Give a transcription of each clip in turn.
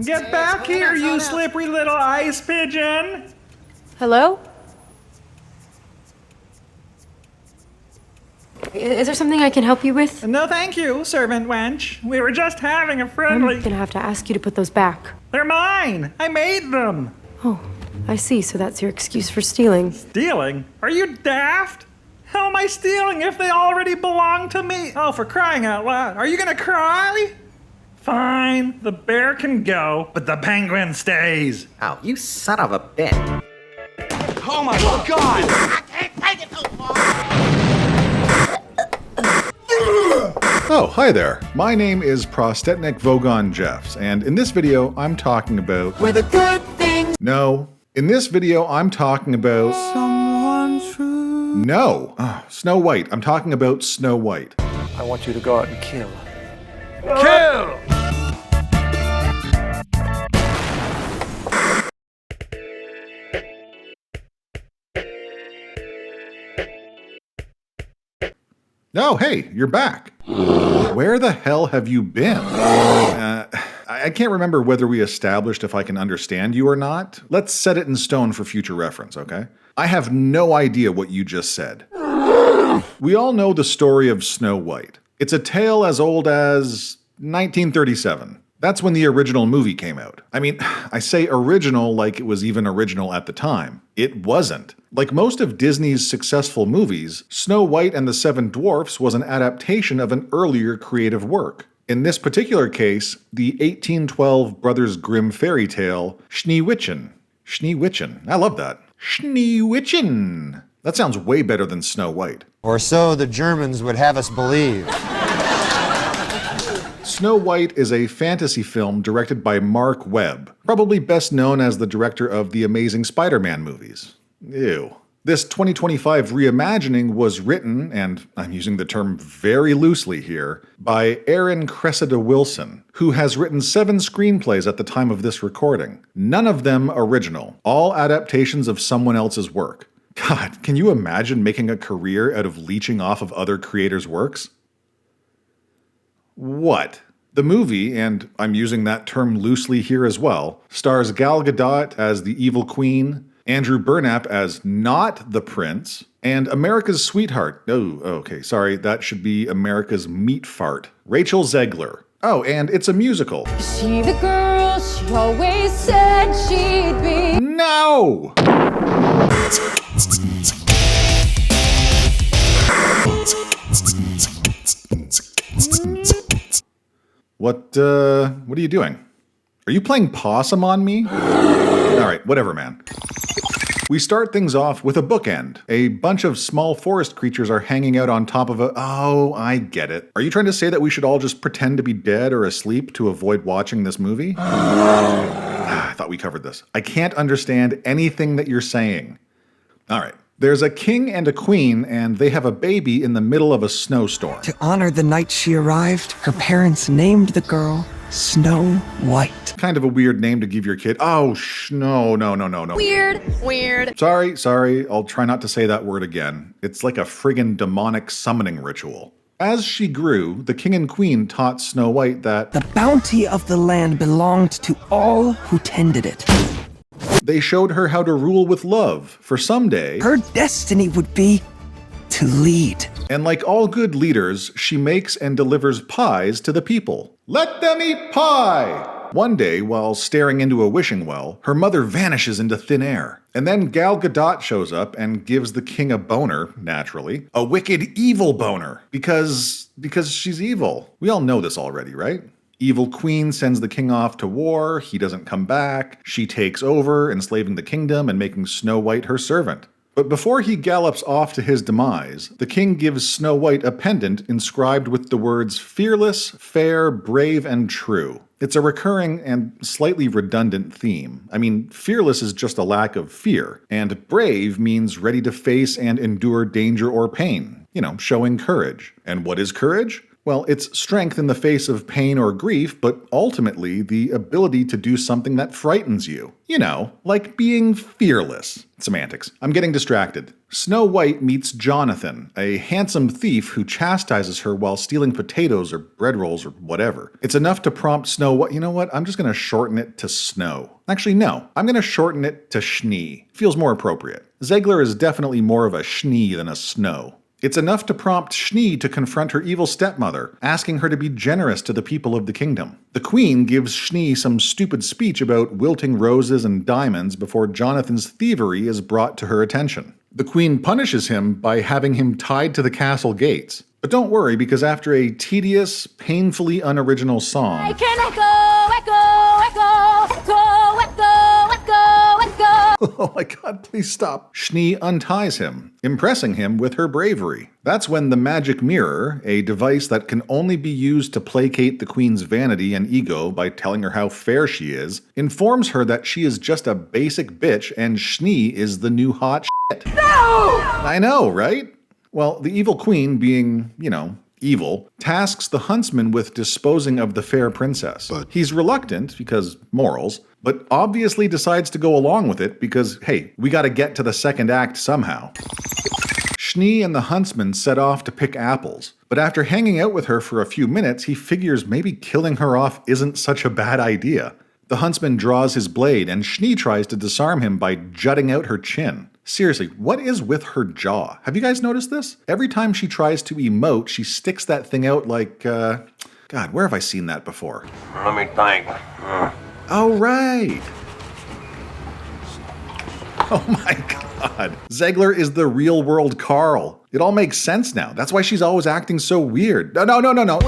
Get back here, you slippery little ice pigeon! Hello? Is there something I can help you with? No thank you, servant wench. We were just having a friendly... I'm gonna have to ask you to put those back. They're mine! I made them! Oh, I see, so that's your excuse for stealing. Stealing? Are you daft? How am I stealing if they already belong to me? Oh, for crying out loud. Are you gonna cry? Fine, the bear can go, but the penguin stays. Oh, you son of a bitch. Oh my god! I can't take it no more! Oh, hi there. My name is Prostetnik Vogon Jeffs, and in this video, I'm talking about... Where the good things... No. In this video, I'm talking about... Someone true. No. Snow White. I'm talking about Snow White. I want you to go out and kill. Kill! Oh, hey, you're back. Where the hell have you been? I can't remember whether we established if I can understand you or not. Let's set it in stone for future reference, okay? I have no idea what you just said. We all know the story of Snow White. It's a tale as old as 1937. That's when the original movie came out. I mean, I say original like it was even original at the time. It wasn't. Like most of Disney's successful movies, Snow White and the Seven Dwarfs was an adaptation of an earlier creative work. In this particular case, the 1812 Brothers Grimm fairy tale, Schneewittchen. Schneewittchen. I love that. Schneewittchen. That sounds way better than Snow White. Or so the Germans would have us believe. Snow White is a fantasy film directed by Mark Webb, probably best known as the director of the Amazing Spider-Man movies. Ew. This 2025 reimagining was written, and I'm using the term very loosely here, by Aaron Cressida Wilson, who has written 7 screenplays at the time of this recording. None of them original, all adaptations of someone else's work. God, can you imagine making a career out of leeching off of other creators' works? What? The movie, and I'm using that term loosely here as well, stars Gal Gadot as the evil queen, Andrew Burnap as not the prince, and America's sweetheart. Oh, okay, sorry, that should be America's meat fart, Rachel Zegler. Oh, and it's a musical. She the girl she always said she'd be. No! What are you doing? Are you playing possum on me? Alright, whatever, man. We start things off with a bookend. A bunch of small forest creatures are hanging out on top of a... Oh, I get it. Are you trying to say that we should all just pretend to be dead or asleep to avoid watching this movie? I thought we covered this. I can't understand anything that you're saying. Alright. There's a king and a queen, and they have a baby in the middle of a snowstorm. To honor the night she arrived, her parents named the girl Snow White. Kind of a weird name to give your kid. Oh, no. Weird. Sorry, I'll try not to say that word again. It's like a friggin' demonic summoning ritual. As she grew, the king and queen taught Snow White that the bounty of the land belonged to all who tended it. They showed her how to rule with love, for someday her destiny would be to lead. And like all good leaders, she makes and delivers pies to the people. Let them eat pie! One day, while staring into a wishing well, her mother vanishes into thin air. And then Gal Gadot shows up and gives the king a boner, naturally. A wicked, evil boner. Because she's evil. We all know this already, right? Evil queen sends the king off to war, he doesn't come back, she takes over, enslaving the kingdom and making Snow White her servant. But before he gallops off to his demise, the king gives Snow White a pendant inscribed with the words fearless, fair, brave, and true. It's a recurring and slightly redundant theme. I mean, fearless is just a lack of fear, and brave means ready to face and endure danger or pain. You know, showing courage. And what is courage? Well, it's strength in the face of pain or grief, but ultimately the ability to do something that frightens you. You know, like being fearless. Semantics. I'm getting distracted. Snow White meets Jonathan, a handsome thief who chastises her while stealing potatoes or bread rolls or whatever. It's enough to prompt Snow White. You know what? I'm just going to shorten it to Snow. Actually, no. I'm going to shorten it to Schnee. Feels more appropriate. Zegler is definitely more of a Schnee than a Snow. It's enough to prompt Schnee to confront her evil stepmother, asking her to be generous to the people of the kingdom. The queen gives Schnee some stupid speech about wilting roses and diamonds before Jonathan's thievery is brought to her attention. The queen punishes him by having him tied to the castle gates. But don't worry, because after a tedious, painfully unoriginal song, I can echo, echo, echo, echo, echo, echo. oh my god, please stop. Schnee unties him, impressing him with her bravery. That's when the magic mirror, a device that can only be used to placate the queen's vanity and ego by telling her how fair she is, informs her that she is just a basic bitch and Schnee is the new hot shit. No! I know, right? Well, the evil queen, being, evil, tasks the huntsman with disposing of the fair princess. But he's reluctant, because morals, but obviously decides to go along with it because, hey, we gotta get to the second act somehow. Schnee and the huntsman set off to pick apples, but after hanging out with her for a few minutes, he figures maybe killing her off isn't such a bad idea. The huntsman draws his blade, and Schnee tries to disarm him by jutting out her chin. Seriously, what is with her jaw? Have you guys noticed this? Every time she tries to emote, she sticks that thing out like, God, where have I seen that before? Let me think. Oh, right. Oh my god. Zegler is the real world Carl. It all makes sense now. That's why she's always acting so weird. No.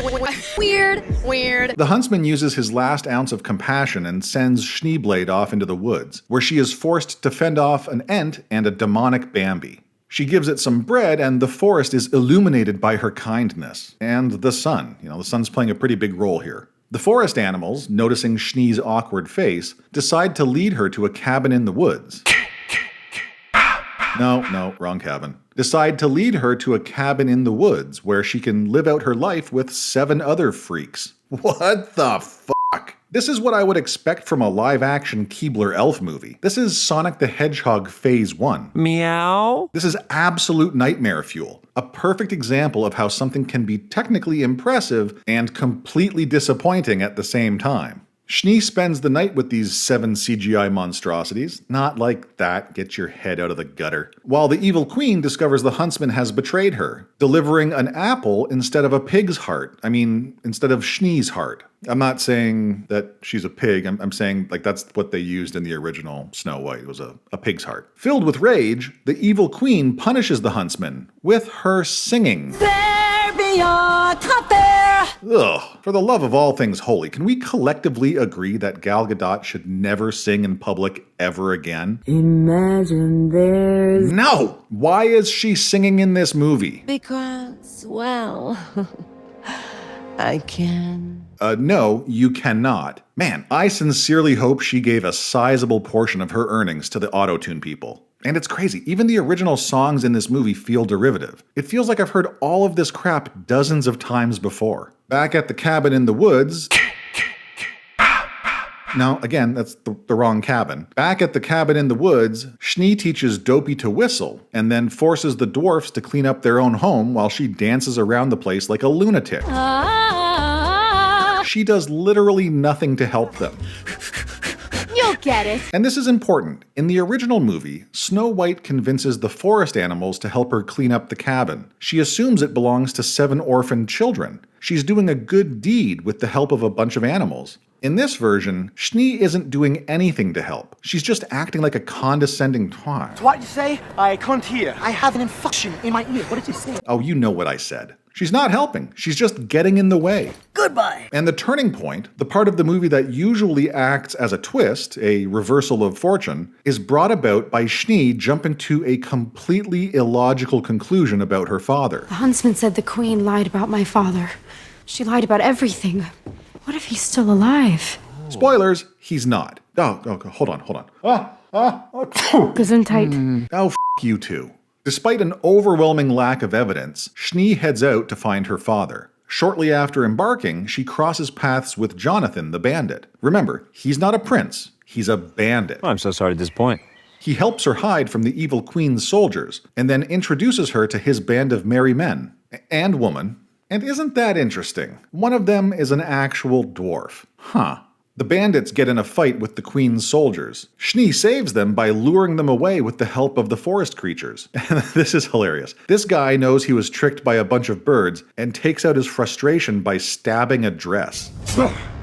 Weird. The huntsman uses his last ounce of compassion and sends Schneeblade off into the woods, where she is forced to fend off an Ent and a demonic Bambi. She gives it some bread, and the forest is illuminated by her kindness. And the sun. The sun's playing a pretty big role here. The forest animals, noticing Schnee's awkward face, decide to lead her to a cabin in the woods. No, wrong cabin. Decide to lead her to a cabin in the woods where she can live out her life with 7 other freaks. What the fuck? This is what I would expect from a live-action Keebler elf movie. This is Sonic the Hedgehog Phase 1. Meow. This is absolute nightmare fuel. A perfect example of how something can be technically impressive and completely disappointing at the same time. Schnee spends the night with these 7 CGI monstrosities, not like that, get your head out of the gutter, while the evil queen discovers the huntsman has betrayed her, delivering an apple instead of a pig's heart. Instead of Schnee's heart. I'm not saying that she's a pig, I'm saying like that's what they used in the original Snow White, it was a pig's heart. Filled with rage, the evil queen punishes the huntsman with her singing. There beyond top there. Ugh, for the love of all things holy, can we collectively agree that Gal Gadot should never sing in public ever again? Imagine there's... No! Why is she singing in this movie? Because, well, I can. No, you cannot. Man, I sincerely hope she gave a sizable portion of her earnings to the auto-tune people. And it's crazy, even the original songs in this movie feel derivative. It feels like I've heard all of this crap dozens of times before. Back at the cabin in the woods... No, again, that's the wrong cabin. Back at the cabin in the woods, Schnee teaches Dopey to whistle, and then forces the dwarfs to clean up their own home while she dances around the place like a lunatic. She does literally nothing to help them. You'll get it. And this is important. In the original movie, Snow White convinces the forest animals to help her clean up the cabin. She assumes it belongs to 7 orphaned children. She's doing a good deed with the help of a bunch of animals. In this version, Schnee isn't doing anything to help. She's just acting like a condescending twat. What you say? I can't hear. I have an infection in my ear. What did you say? Oh, you know what I said. She's not helping. She's just getting in the way. Goodbye. And the turning point, the part of the movie that usually acts as a twist, a reversal of fortune, is brought about by Schnee jumping to a completely illogical conclusion about her father. The huntsman said the queen lied about my father. She lied about everything. What if he's still alive? Spoilers, he's not. Oh, hold on. Gesundheit. Oh, f*** you two. Despite an overwhelming lack of evidence, Schnee heads out to find her father. Shortly after embarking, she crosses paths with Jonathan the bandit. Remember, he's not a prince, he's a bandit. I'm so sorry to disappoint. He helps her hide from the evil queen's soldiers, and then introduces her to his band of merry men. And woman. And isn't that interesting? One of them is an actual dwarf. Huh. The bandits get in a fight with the queen's soldiers. Schnee saves them by luring them away with the help of the forest creatures. This is hilarious. This guy knows he was tricked by a bunch of birds and takes out his frustration by stabbing a dress.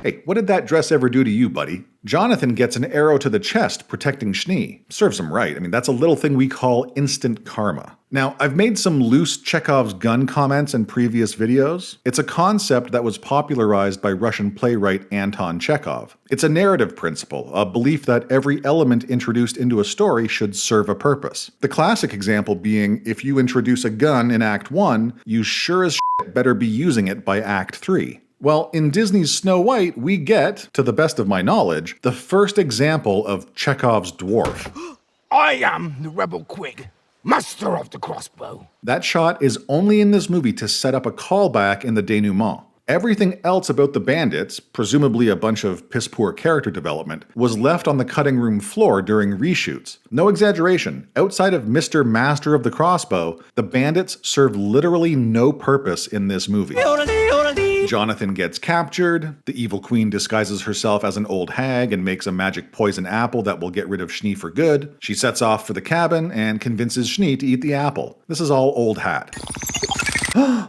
Hey, what did that dress ever do to you, buddy? Jonathan gets an arrow to the chest, protecting Schnee. Serves him right. I mean, that's a little thing we call instant karma. Now, I've made some loose Chekhov's gun comments in previous videos. It's a concept that was popularized by Russian playwright Anton Chekhov. It's a narrative principle, a belief that every element introduced into a story should serve a purpose. The classic example being, if you introduce a gun in Act 1, you sure as shit better be using it by Act 3. Well, in Disney's Snow White, we get, to the best of my knowledge, the first example of Chekhov's dwarf. I am the rebel Quig, master of the crossbow. That shot is only in this movie to set up a callback in the denouement. Everything else about the bandits, presumably a bunch of piss-poor character development, was left on the cutting room floor during reshoots. No exaggeration, outside of Mr. Master of the Crossbow, the bandits serve literally no purpose in this movie. Jonathan gets captured, the evil queen disguises herself as an old hag and makes a magic poison apple that will get rid of Schnee for good. She sets off for the cabin and convinces Schnee to eat the apple. This is all old hat.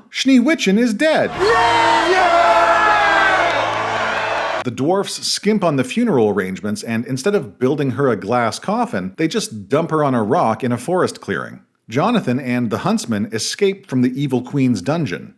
Schneewitchen is dead! The dwarfs skimp on the funeral arrangements, and instead of building her a glass coffin, they just dump her on a rock in a forest clearing. Jonathan and the huntsman escape from the evil queen's dungeon.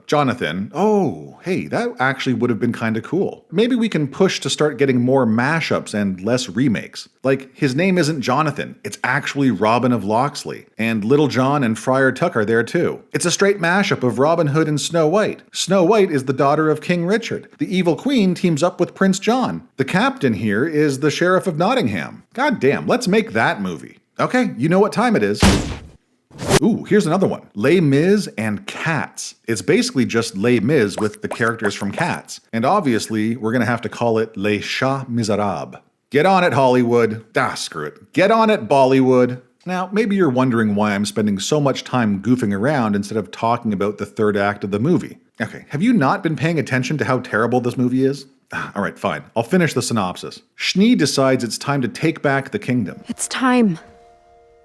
Jonathan. Oh, hey, that actually would have been kinda cool. Maybe we can push to start getting more mashups and less remakes. Like, his name isn't Jonathan, it's actually Robin of Locksley. And Little John and Friar Tuck are there too. It's a straight mashup of Robin Hood and Snow White. Snow White is the daughter of King Richard. The evil queen teams up with Prince John. The captain here is the Sheriff of Nottingham. God damn, let's make that movie. Okay, you know what time it is. Ooh, here's another one. Les Mis and Cats. It's basically just Les Mis with the characters from Cats. And obviously, we're gonna have to call it Les Chats Miserables. Get on it, Hollywood. Screw it. Get on it, Bollywood. Now, maybe you're wondering why I'm spending so much time goofing around instead of talking about the third act of the movie. Okay, have you not been paying attention to how terrible this movie is? All right, fine. I'll finish the synopsis. Schnee decides it's time to take back the kingdom. It's time.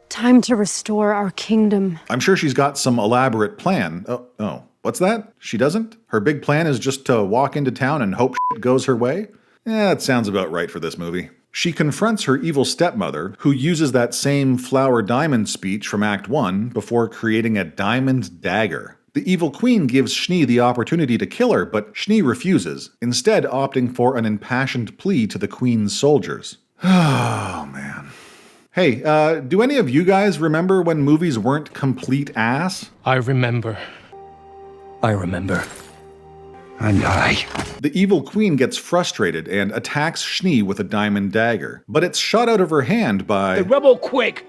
Time to restore our kingdom. I'm sure she's got some elaborate plan. Oh, what's that? She doesn't? Her big plan is just to walk into town and hope shit goes her way? That sounds about right for this movie. She confronts her evil stepmother, who uses that same flower diamond speech from Act 1 before creating a diamond dagger. The evil queen gives Schnee the opportunity to kill her, but Schnee refuses, instead opting for an impassioned plea to the queen's soldiers. Oh, man. Hey, do any of you guys remember when movies weren't complete ass? I remember. And I. The evil queen gets frustrated and attacks Schnee with a diamond dagger, but it's shot out of her hand by... The rebel Quig,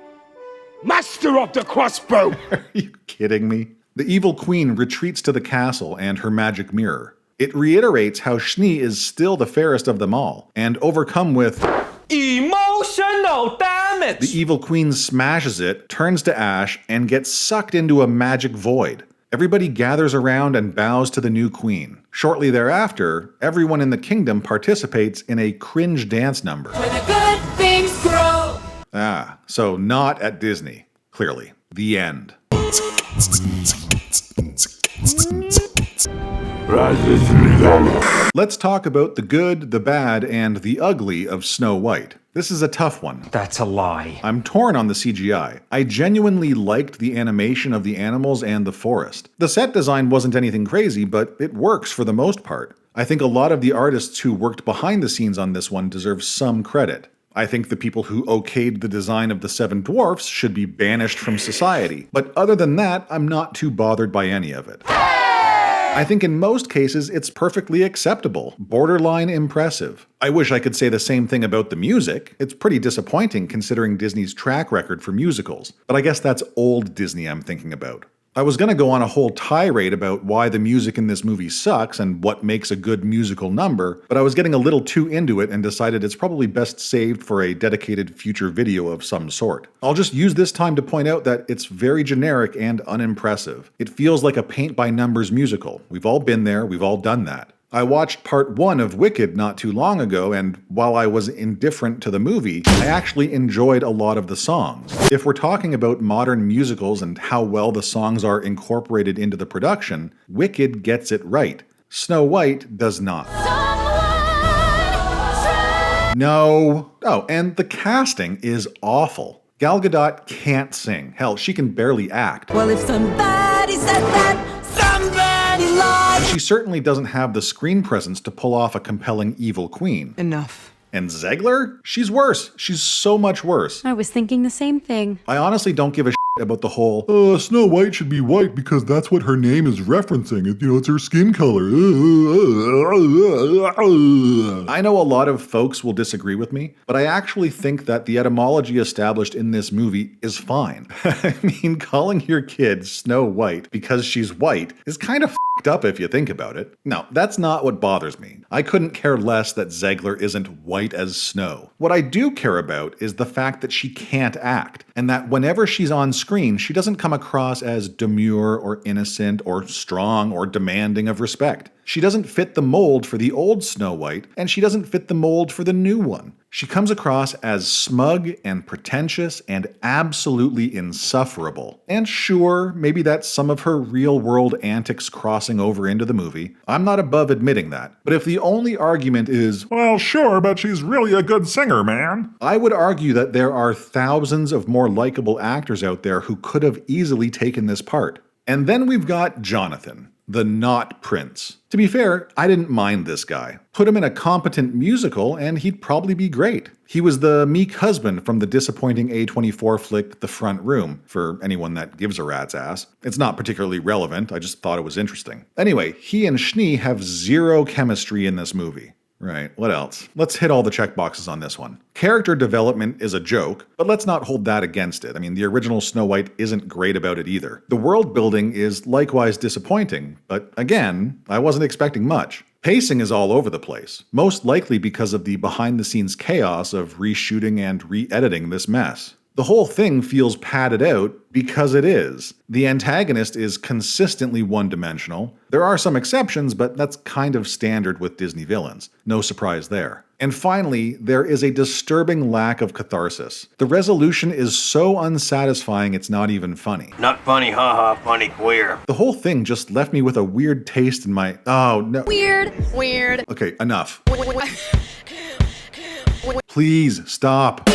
master of the crossbow. Are you kidding me? The evil queen retreats to the castle and her magic mirror. It reiterates how Schnee is still the fairest of them all, and overcome with... emotional damage! The evil queen smashes it, turns to ash, and gets sucked into a magic void. Everybody gathers around and bows to the new queen. Shortly thereafter, everyone in the kingdom participates in a cringe dance number. Where the good things grow. So not at Disney. Clearly. The end. Let's talk about the good, the bad, and the ugly of Snow White. This is a tough one. That's a lie. I'm torn on the CGI. I genuinely liked the animation of the animals and the forest. The set design wasn't anything crazy, but it works for the most part. I think a lot of the artists who worked behind the scenes on this one deserve some credit. I think the people who okayed the design of the Seven Dwarfs should be banished from society. But other than that, I'm not too bothered by any of it. I think in most cases, it's perfectly acceptable, borderline impressive. I wish I could say the same thing about the music. It's pretty disappointing considering Disney's track record for musicals, but I guess that's old Disney I'm thinking about. I was going to go on a whole tirade about why the music in this movie sucks and what makes a good musical number, but I was getting a little too into it and decided it's probably best saved for a dedicated future video of some sort. I'll just use this time to point out that it's very generic and unimpressive. It feels like a paint-by-numbers musical. We've all been there, we've all done that. I watched part 1 of Wicked not too long ago, and while I was indifferent to the movie, I actually enjoyed a lot of the songs. If we're talking about modern musicals and how well the songs are incorporated into the production, Wicked gets it right. Snow White does not. No. Oh, and the casting is awful. Gal Gadot can't sing. Hell, she can barely act. Well, if somebody said that, somebody lied. She certainly doesn't have the screen presence to pull off a compelling evil queen. Enough. And Zegler? She's worse. She's so much worse. I was thinking the same thing. I honestly don't give a shit about the whole, Snow White should be white because that's what her name is referencing. It's her skin color. I know a lot of folks will disagree with me, but I actually think that the etymology established in this movie is fine. I mean, calling your kid Snow White because she's white is kind of f***ed up if you think about it. No, that's not what bothers me. I couldn't care less that Zegler isn't white as snow. What I do care about is the fact that she can't act, and that whenever she's on screen, she doesn't come across as demure or innocent or strong or demanding of respect. She doesn't fit the mold for the old Snow White, and she doesn't fit the mold for the new one. She comes across as smug and pretentious and absolutely insufferable. And sure, maybe that's some of her real-world antics crossing over into the movie. I'm not above admitting that. But if the only argument is, well, sure, but she's really a good singer, man, I would argue that there are thousands of more likable actors out there who could have easily taken this part. And then we've got Jonathan, the not prince. To be fair, I didn't mind this guy. Put him in a competent musical and he'd probably be great. He was the meek husband from the disappointing A24 flick The Front Room, for anyone that gives a rat's ass. It's not particularly relevant, I just thought it was interesting. Anyway, he and Schnee have zero chemistry in this movie. Right, what else? Let's hit all the checkboxes on this one. Character development is a joke, but let's not hold that against it. I mean, the original Snow White isn't great about it either. The world building is likewise disappointing, but again, I wasn't expecting much. Pacing is all over the place, most likely because of the behind-the-scenes chaos of reshooting and re-editing this mess. The whole thing feels padded out because it is. The antagonist is consistently one-dimensional. There are some exceptions, but that's kind of standard with Disney villains. No surprise there. And finally, there is a disturbing lack of catharsis. The resolution is so unsatisfying it's not even funny. Not funny, haha, funny queer. The whole thing just left me with a weird taste in my... Oh, no. Weird. Okay, enough. Please, stop.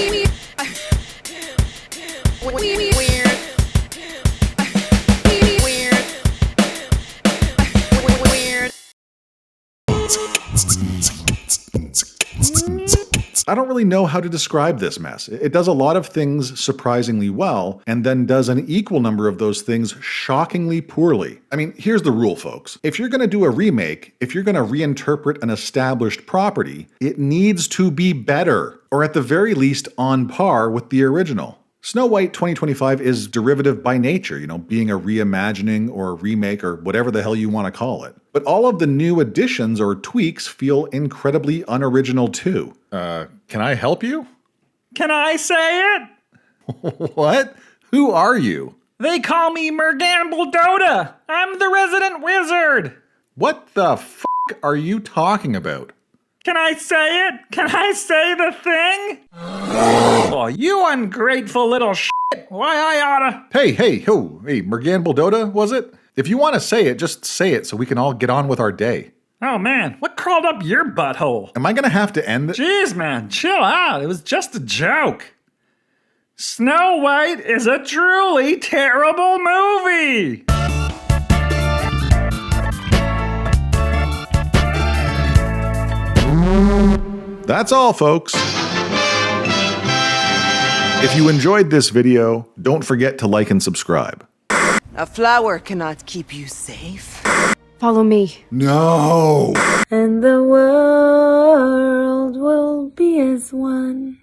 I don't really know how to describe this mess. It does a lot of things surprisingly well, and then does an equal number of those things shockingly poorly. I mean, here's the rule, folks. If you're gonna do a remake, if you're gonna reinterpret an established property, it needs to be better, or at the very least on par with the original. Snow White 2025 is derivative by nature, being a reimagining or a remake or whatever the hell you want to call it. But all of the new additions or tweaks feel incredibly unoriginal too. Can I help you? Can I say it? What? Who are you? They call me Mergamble. I'm the resident wizard. What the f*** are you talking about? Can I say it? Can I say the thing? Oh, you ungrateful little shit. Why I oughta... Hey, Mergamble, was it? If you want to say it, just say it so we can all get on with our day. Oh man, what crawled up your butthole? Am I gonna have to end this? Jeez man, chill out. It was just a joke. Snow White is a truly terrible movie. That's all, folks. If you enjoyed this video, don't forget to like and subscribe. A flower cannot keep you safe. Follow me. No! And the world will be as one.